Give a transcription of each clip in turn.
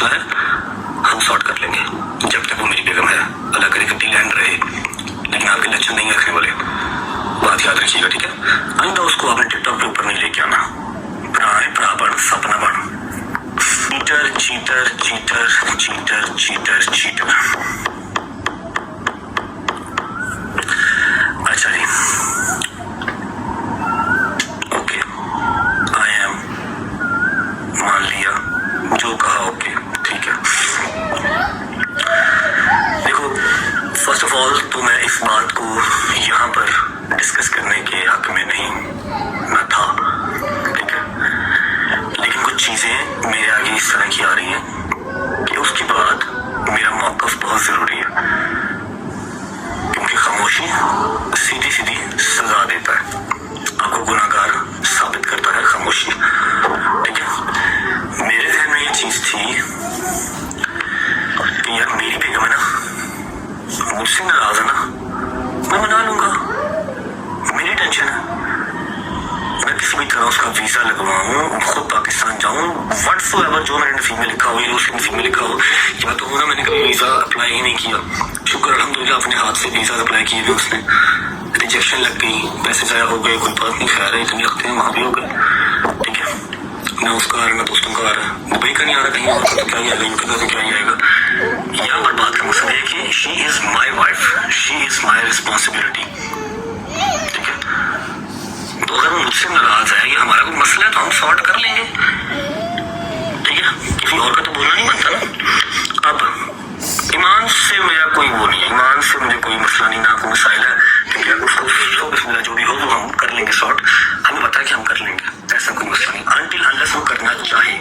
मसला है हम सॉर्ट कर लेंगे, जब तक वो मेरी बेगम है। अल्लाह करे कि लैंड रहे, लेकिन आपके लक्षण नहीं रखने वाले, बात याद रखिएगा, ठीक है। आइंदा उसको आपने टिकटॉक के ऊपर नहीं लेके आना। प्राण सपना बन cheater cheater cheater cheater cheater cheater. अच्छा जी, ओके, आई एम, मान लिया जो कहा, ओके ठीक है। देखो, फर्स्ट ऑफ ऑल तो मैं इस बात को यहाँ पर डिस्कस करने के हक में नहीं न था, ठीक है, लेकिन कुछ चीजें मेरे आगे इस तरह की आ रही हैं कि उसके बाद मेरा मौक़िफ़ बहुत जरूरी है, क्योंकि खामोशी सीधी सीधी सजा देता है, आपको गुनाहगार साबित करता है खामोशी, ठीक है। मेरे ज़हन में ये चीज थी कि यार मेरी बेगम है ना, मुझसे नाराज है ना, मैं मना लूंगा, मेरी टेंशन है, मैं किसी भी तरह उसका वीजा लगवाऊं, खुद पाकिस्तान जाऊं, व्हाटसोएवर जो मैंने नसीब में लिखा हो या उसके नसीब में लिखा हो, या तो ना मैंने कभी वीजा अप्लाई ही नहीं किया, शुक्र अल्हम्दुलिल्लाह अपने हाथ से वीजा अप्लाई किए थे, उसने रिजेक्शन लग गई, पैसे ज़ाया हो गए, कोई बात नहीं, खैर है, इतनी हफ्ते वहाँ भी हो गए, ठीक है, ना उसका आ रहा ना दोस्तों का आ रहा है, दुबई का नहीं आ रहा, कहीं और का तो क्या ही आएगा, यूके का तो क्या ही आएगा। यहाँ पर बात का मसला है कि she is my wife, she is my responsibility, ठीक है। तो अगर वो मुझसे नाराज है या हमारा कोई मसला है तो हम सॉर्ट कर लेंगे, ठीक है, किसी और का तो बोलना नहीं बनता ना। अब ईमान से मेरा कोई वो नहीं है, ईमान से मुझे कोई मसला नहीं, ना कोई मसाइल है, ठीक है, उसको बिस्मिल्लाह जो भी हो वो हम कर लेंगे सॉर्ट, हमें पता है कि हम कर लेंगे, ऐसा कोई मसला नहीं, अनटिल अनलेस वो करना चाहे,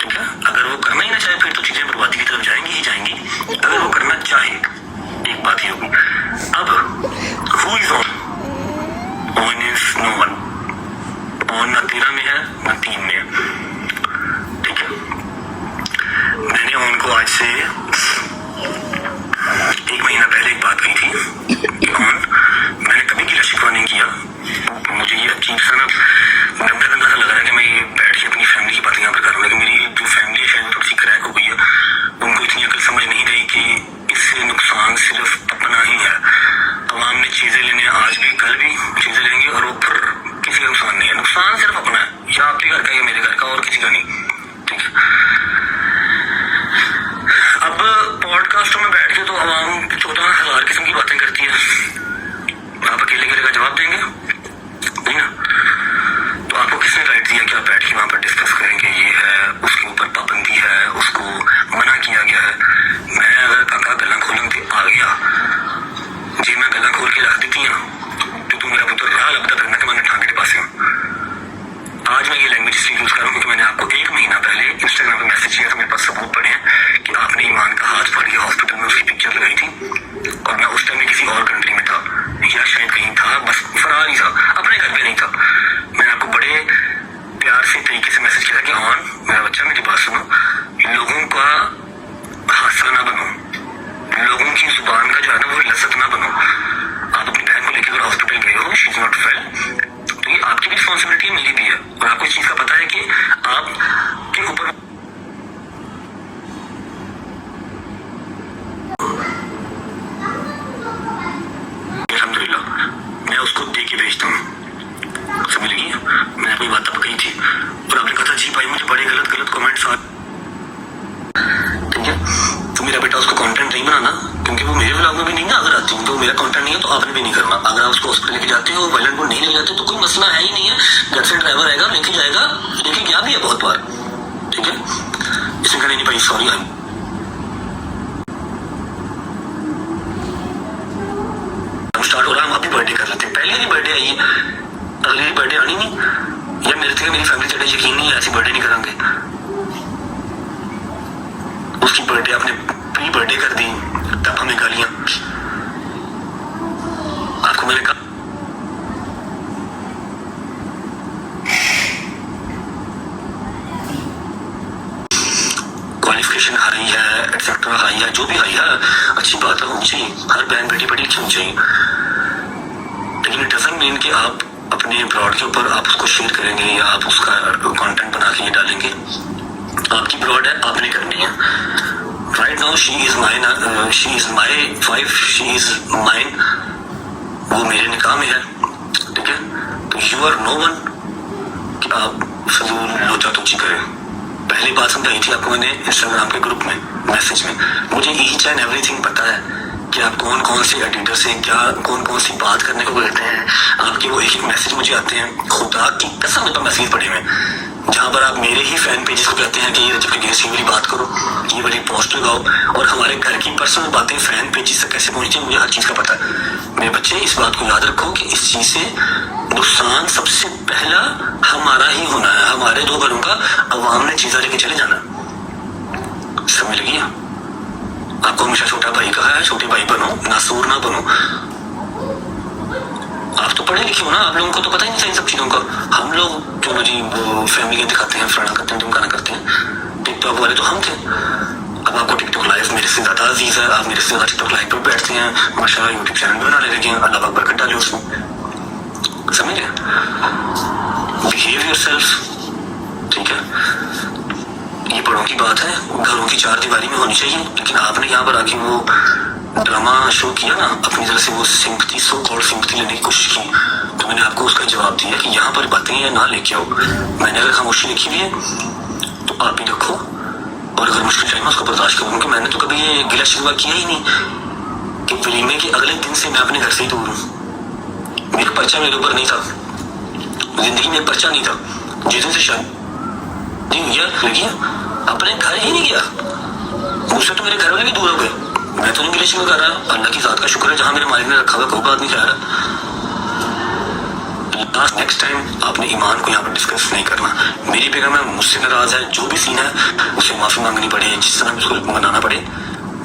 ठीक है। अगर वो करना ही ना चाहे फिर तो चीजें बर्बादी की तरफ जाएंगी ही जाएंगी, अगर वो करना चाहे एक बात ही होगी। अब who is on, on is no one, on ना 13 में है ना 3 में है, ठीक है। मैंने ऑन को आज से 1 महीना पहले एक बात कही थी कि ऑन मैंने कभी गिला शिकवा नहीं किया, मुझे ये अजीब सा ना गंदा गंदा सा लग रहा है कि मैं ये बैठ के अपनी फैमिली की बातें यहाँ पर कर रहा हूँ, लेकिन मेरी जो फैमिली है शायद थोड़ी सी क्रैक हो गई है, उनको इतनी अकल समझ नहीं रही कि इससे नुकसान सिर्फ अपना ही है। अवाम ने चीजें लेने आज भी कल भी चीजें लेंगे और वो फिर किसी का नुकसान नहीं है, नुकसान सिर्फ अपना है, या आपके घर का या मेरे घर का, और किसी का नहीं, ठीक है। अब पॉडकास्टों में बैठ के तो अवाम 14,000 किस्म की बातें करती है, आप अकेले अकेले का जवाब देंगे नहीं ना, तो आपको किसने राइट दिया कि आप बैठ के वहां पर डिस्कस करेंगे, ये है उसके ऊपर पाबंदी है, उसको मना किया गया है। मैं अगर काका गला खोलन ते आ गया, जी मैं गला खोल के रख दी तो तू मेरा पुत्र राह लगता फिरना कि मैंने ठाके के पास आज मैं ये लैंग्वेज इसलिए यूज कर रहा हूँ क्योंकि मैंने आपको 1 महीना पहले इंस्टाग्राम पे मैसेज किया था, मेरे पास सबूत पड़े हैं कि आपने ईमान का हाथ पकड़ के हॉस्पिटल में उसकी पिक्चर लगाई थी, और मैं उस टाइम में किसी और कंट्री में था या शायद कहीं था, बस फरार ही था, अपने घर पे नहीं था। मैंने आपको बड़े प्यार से तरीके से मैसेज किया था कि ऑन मेरा बच्चा मेरी बात सुनो, लोगों का हादसा ना बनो, लोगों की जुबान का जो है ना वो लज्जत ना बनो। आप अपनी बहन को लेकर अगर हॉस्पिटल गए हो, शी इज नॉट वेल, तो ये आपकी भी रिस्पॉन्सिबिलिटी है, मेरी भी है, और आपको इस चीज का पता है कि आपके ऊपर अल्हम्दुलिल्लाह मैं उसको दे के भेजता हूँ, समझ लगी। मैंने अपनी बात तब कही थी और आपने कहा था जी भाई मुझे बड़े गलत गलत कमेंट्स आ, ठीक है, तो मेरा बेटा उसको कंटेंट नहीं बनाना, क्योंकि वो मेरे व्लॉग में भी नहीं ना अगर आती है, तो मेरा कंटेंट नहीं है तो आपने भी नहीं करना। अगर आप उसको हॉस्पिटल लेके जाते हो, वायलेंट को नहीं ले जाते तो कोई मसला है ही नहीं है, घर से ड्राइवर आएगा लेके जाएगा, लेके गया भी है बहुत बार, ठीक है। इसने कहा नहीं भाई सॉरी, स्टार्ट हो रहा है, हम अभी बर्थडे कर लेते हैं, पहले ही बर्थडे आई है, अगली बर्थडे आनी नहीं, या मेरे थे मेरी फैमिली चढ़े यकीन नहीं है ऐसी बर्थडे नहीं करेंगे। उसकी बर्थडे आपने प्री बर्थडे कर दी, तब हमें गालियां, आपको मैंने कहा क्वालिफिकेशन हाई है, एक्सेट्रा हाई है, जो भी हाई है अच्छी बात है, होनी चाहिए, हर बहन बेटी बड़ी अच्छी होनी चाहिए, लेकिन इट डजंट मीन कि आप अपने ब्लॉग के ऊपर आप उसको शेयर करेंगे या आप उसका कंटेंट बना के ये डालेंगे आपकी ब्रॉड है, आपने करनी है। Right now she is my wife, she is mine, वो मेरे निकाह में है, ठीक है। तो यू आर नो वन कि आप फजूल लोचा तुची करें। पहली बात समझाई थी आपको मैंने इंस्टाग्राम के ग्रुप में मैसेज में, मुझे ईच एंड एवरीथिंग पता है कि आप कौन कौन से एडिटर से क्या कौन कौन सी बात करने को बोलते हैं। आपके वो एक मैसेज मुझे आते हैं, खुदा की कसम मेरे पास मैसेज पड़े हुए जहाँ पर आप मेरे ही फैन पेजेस को कहते हैं कि ये रजब के अगेंस्ट ये वाली बात करो, ये वाली पोस्ट लगाओ, और हमारे घर की पर्सनल बातें फैन पेजेस तक कैसे पहुंचती है मुझे हर चीज़ का पता है। मेरे बच्चे इस बात को याद रखो कि इस चीज़ से नुकसान सबसे पहला हमारा ही होना है, हमारे दो घरों का अवाम ने चीज़ा लेके चले जाना। समझ लगी? आपको हमेशा छोटा भाई कहा है, छोटे भाई बनो, नासूर ना बनो। आप तो पढ़े लिखे हो ना, आप लोगों को तो पता ही नहीं था इन सब चीज़ों का। हम लोग जो जी वो फैमिली के दिखाते हैं, फलाना करते हैं, ढिमकाना करते हैं। टिकटॉक वाले तो हम थे। अब आपको टिकटॉक लाइव मेरे से ज़्यादा अजीज है, आप मेरे से ज़्यादा टिकटॉक लाइव पर बैठते हैं, माशाल्लाह यूट्यूब चैनल भी बनाने लगे हैं, अल्लाह पाक बरकत डाले उसमें। समझे? बिहेव योरसेल्फ, ठीक है। ये बड़ों की बात है, घरों की चार दीवारी में होनी चाहिए, लेकिन आपने यहाँ पर आके वो ड्रामा शो किया ना, अपनी तरह से वो सिंपथी, सो कॉल्ड सिंपथी लेने की कोशिश की, तो मैंने आपको उसका जवाब दिया कि यहाँ पर बातें या ना लेके आओ। मैंने अगर खामोशी लिखी हुई है तो आप भी रखो, और अगर मुश्किल टाइम है उसको बर्दाश्त करूँ, क्योंकि मैंने तो कभी ये गिला शिकवा किया ही नहीं कि वलीमे के अगले दिन से मैं अपने घर से ही दूर हूँ। मेरा पर्चा मेरे ऊपर नहीं था, जिंदगी में पर्चा नहीं था। जिस दिन से शादी हुई है अपने घर ही नहीं गया, मुझसे तो मेरे घर वाले भी दूर हो गए। मैं तो नहीं गिले शिकवा कर रहा, अल्लाह की ज़ात का शुक्र है जहाँ मेरे मालिक ने रखा हुआ कोई बात नहीं जा रहा। नेक्स्ट टाइम आपने ईमान को यहाँ पर डिस्कस नहीं करना। मेरी बेगम है, मुझसे नाराज है, जो भी सीन है उसे माफी मांगनी पड़े, जिस तरह उसको मनाना पड़े,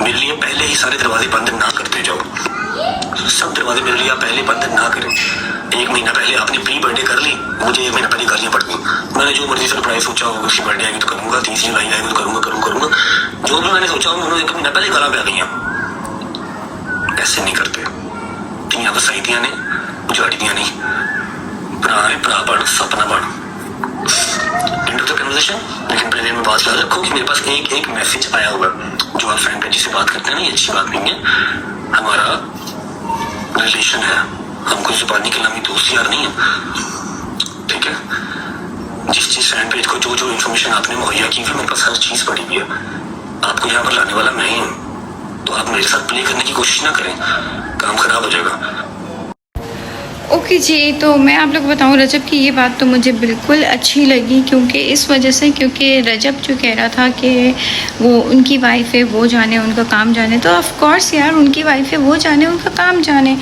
मेरे लिए पहले ही सारे दरवाजे बंद ना करते जाओ। सब दरवाजे मेरे लिए आप पहले बंद ना करें। 1 महीना पहले आपने प्री बर्थडे कर ली, मुझे 1 महीना पहले गालियाँ पड़ गई। मैंने जो मर्जी सरप्राइज सोचा होगा, उसकी बर्थडे आएगी तो करूंगा, 30 जुलाई आएगी तो करूंगा, जो भी मैंने सोचा होगा उन्होंने 1 महीना पहले गाला पे आ गई। ऐसे नहीं करते। तियां बसाई दियां ने, उजाड़ी दियां नहीं। भरा ने भरा बन, सपना बन। End of the conversation. लेकिन पहले में बात याद रखो कि मेरे पास एक मैसेज आया हुआ जो आप फ्रेंड पे जिससे बात करते हैं ना, ये अच्छी बात नहीं है। हमारा रिलेशन है, हम कोई जुबानी कलामी दोस्त यार नहीं है, ठीक है। जिस फ्रेंड पेज को जो इन्फॉर्मेशन आपने मुहैया की हुई, मेरे पास हर चीज़ पड़ी हुई है। आपको यहाँ पर लाने वाला मैं ही हूँ, तो आप मेरे साथ प्ले करने की कोशिश ना करें, काम खराब हो जाएगा। ओके जी, तो मैं आप लोग को बताऊँ, रजब की ये बात तो मुझे बिल्कुल अच्छी लगी, क्योंकि इस वजह से, क्योंकि रजब जो कह रहा था कि वो उनकी वाइफ है, वो जाने, उनका काम जाने, तो ऑफ कोर्स यार उनकी वाइफ है, वो जाने, उनका काम जाने।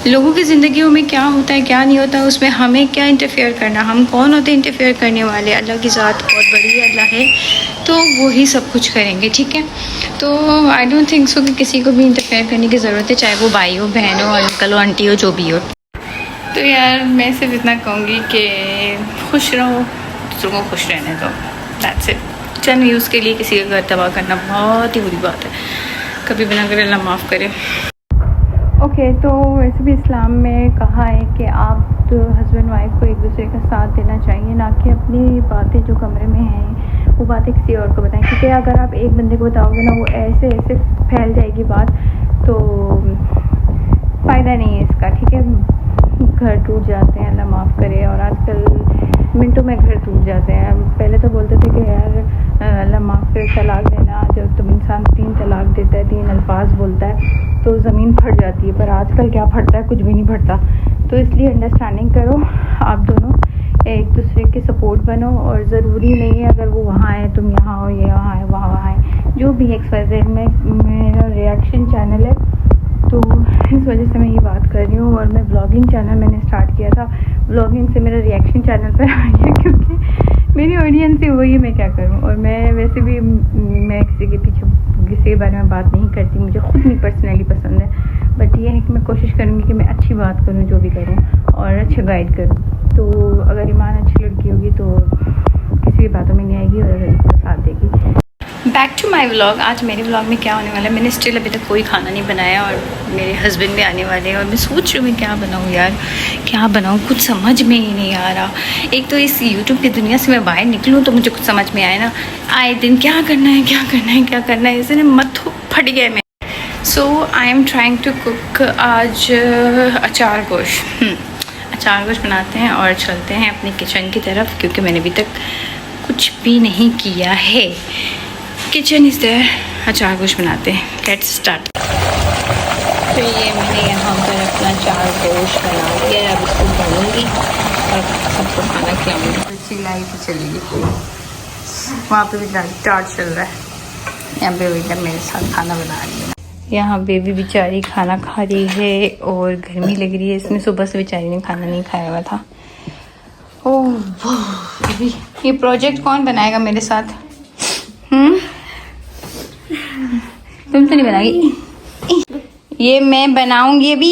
लोगों की ज़िंदगियों में क्या होता है क्या नहीं होता, उसमें हमें क्या इंटरफेयर करना, हम कौन होते हैं इंटरफेयर करने वाले। अल्लाह की ज़ात बहुत बड़ी है, अल्लाह है, तो वो ही सब कुछ करेंगे, ठीक है। तो आई डोंट थिंक सो कि किसी को भी इंटरफेयर करने की ज़रूरत है, चाहे वो भाई हो, बहन हो, अंकल हो, आंटी हो, जो भी हो। तो यार मैं सिर्फ इतना कहूँगी कि खुश रहो, दूसरों को खुश रहने दो, दैट्स इट। चंद व्यूज़ के लिए किसी का घर तबाह करना बहुत ही बुरी बात है, कभी भी ना करे, अल्लाह माफ़ करे। ओके, तो वैसे भी इस्लाम में कहा है कि आप हस्बैंड वाइफ को एक दूसरे का साथ देना चाहिए, ना कि अपनी बातें जो कमरे में हैं वो बातें किसी और को बताएं, क्योंकि अगर आप एक बंदे को बताओगे ना, वो ऐसे फैल जाएगी बात, तो फ़ायदा नहीं है इसका, ठीक है। घर टूट जाते हैं, अल्लाह माफ़ करे, और आजकल मिनटों में घर टूट जाते हैं। पहले तो बोलते थे कि यार अल्लाह माफ़ करे, तलाक देना, जब तुम इंसान 3 तलाक देता है, 3 अल्फाज बोलता है तो ज़मीन फट जाती है, पर आजकल क्या फटता है, कुछ भी नहीं फटता। तो इसलिए अंडरस्टैंडिंग करो, आप दोनों एक दूसरे के सपोर्ट बनो, और ज़रूरी नहीं है अगर वो वहाँ है तुम यहाँ हो, ये वहाँ है वहाँ है, जो भी XYZ में मेरा रिएक्शन चैनल है, तो इस वजह से मैं ये बात कर रही हूँ। और मैं ब्लॉगिंग चैनल मैंने स्टार्ट किया था, ब्लॉगिंग से मेरा रिएक्शन चैनल पर आ गया, क्योंकि मेरी ऑडियंस ही वही, मैं क्या करूँ। और मैं वैसे भी मैं किसी के पीछे किसी के बारे में बात नहीं करती, मुझे खुद नहीं पर्सनली पसंद है, बट ये है कि मैं कोशिश करूँगी कि मैं अच्छी बात करूँ, जो भी करूँ, और अच्छा गाइड करूँ। तो अगर ईमान अच्छी लड़की होगी तो किसी भी बातों में नहीं आएगी और इसका साथ देगी। Back to my vlog. आज मेरे व्लॉग में क्या होने वाला है, मैंने स्टिल अभी तक कोई खाना नहीं बनाया और मेरे हस्बैंड भी आने वाले हैं और मैं सोच रही हूँ मैं क्या बनाऊँ यार, क्या बनाऊँ, कुछ समझ में ही नहीं आ रहा। एक तो इस यूट्यूब की दुनिया से मैं बाहर निकलूँ तो मुझे कुछ समझ में आए ना, आए दिन क्या करना है क्या करना है क्या करना है, इसने मत फट गया मैं। So I am trying to cook आज अचार गोश्त। अचार गोश्त बनाते हैं और चलते हैं अपने किचन की तरफ, क्योंकि मैंने अभी तक कुछ भी नहीं किया है। किचन इज़ देयर, अचार गोश्त बनाते हैं। Let's start. तो ये मैंने यहाँ पर अपना अचार गोश्त बना दिया, अब इसको भरूँगी और सबको खाना खिलाऊँगी। अच्छी लाइट चलेगी पूरी, वहाँ पे भी टार्च चल रहा है, यहाँ पे बेटा मेरे साथ खाना बना रही है। यहाँ बेबी बेचारी खाना खा रही है और गर्मी लग रही है इसमें, सुबह से बेचारी ने खाना नहीं खाया हुआ था। ओह बेबी, ये प्रोजेक्ट कौन बनाएगा मेरे साथ? तुम तो नहीं बनाएगी, ये मैं बनाऊंगी अभी।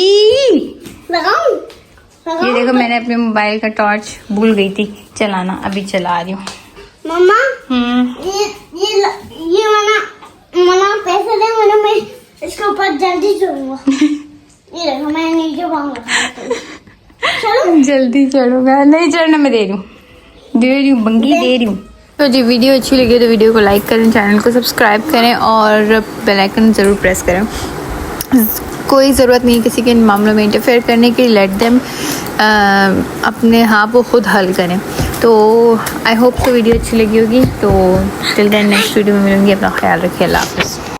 ये देखो मैंने अपने मोबाइल का टॉर्च भूल गई थी चलाना, अभी चला रही हूँ। मम्मा ये मना पैसे दे, मैं इसके ऊपर जल्दी चढ़ूंगा। ये देखो मैं नीचे पाऊंगा। चलो जल्दी चढ़ूंगा, नहीं चढ़ना, मैं दे रही हूँ बंगी, दे रही हूँ। तो जी वीडियो अच्छी लगी तो वीडियो को लाइक करें, चैनल को सब्सक्राइब करें और बेल आइकन ज़रूर प्रेस करें। कोई ज़रूरत नहीं किसी के मामलों में इंटरफेयर करने की, लेट देम अपने हाँ वो खुद हल करें। तो आई होप तो वीडियो अच्छी लगी होगी। तो टिल देन नेक्स्ट वीडियो में मिलूंगी, अपना ख्याल रखिए, अल्लाह हाफ़िज़।